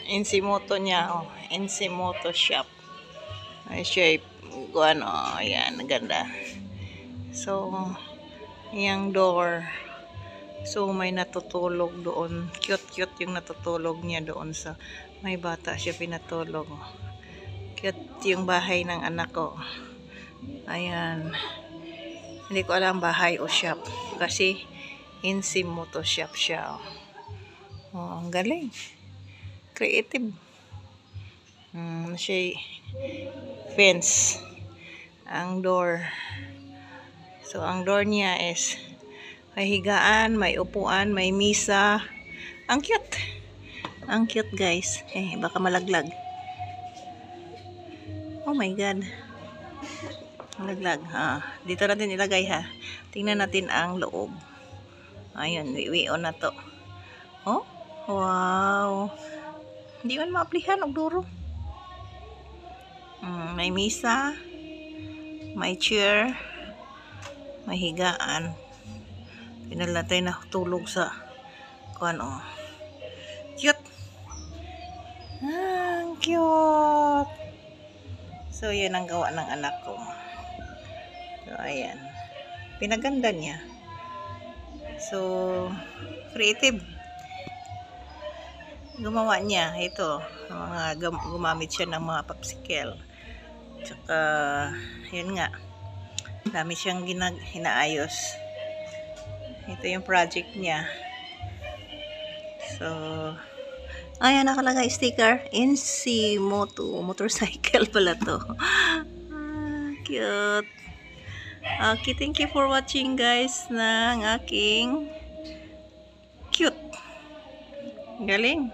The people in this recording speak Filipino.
Insimoto niya, oh. Insimoto shop. Ay, siya, ano, ayan, ganda. So, yung door. So, may natutulog doon. Cute-cute yung natutulog niya doon sa may bata siya pinatulog. Cute yung bahay ng anak ko. Ayan. Hindi ko alam bahay o shop. Kasi, Insimoto shop siya. Oh, ang galing. Creative. Siya fence. Ang door. So, ang door niya is may higaan, may upuan, may misa. Ang cute. Ang cute, guys. Baka malaglag. Oh my God. Malaglag. Dito natin ilagay, ha. Tingnan natin ang loob. Ayun, wiwion na to. Oh, wow. Hindi man maaplihan og duro. May misa, may chair, may higaan. Pinala tayo na tulog sa kuan, oh. Cute. Cute. So, yan ang gawa ng anak ko. So, ayan. Pinaganda niya. So, creative. Gumawa niya. Ito. Gumamit siya ng mga popsicle. Tsaka, yun nga. Dami siyang hinaayos. Ito yung project niya. So, ayan, nakalagay sticker. Insimoto. Motorcycle pala to. Cute. Okay, thank you for watching, guys, ng aking cute. Galing.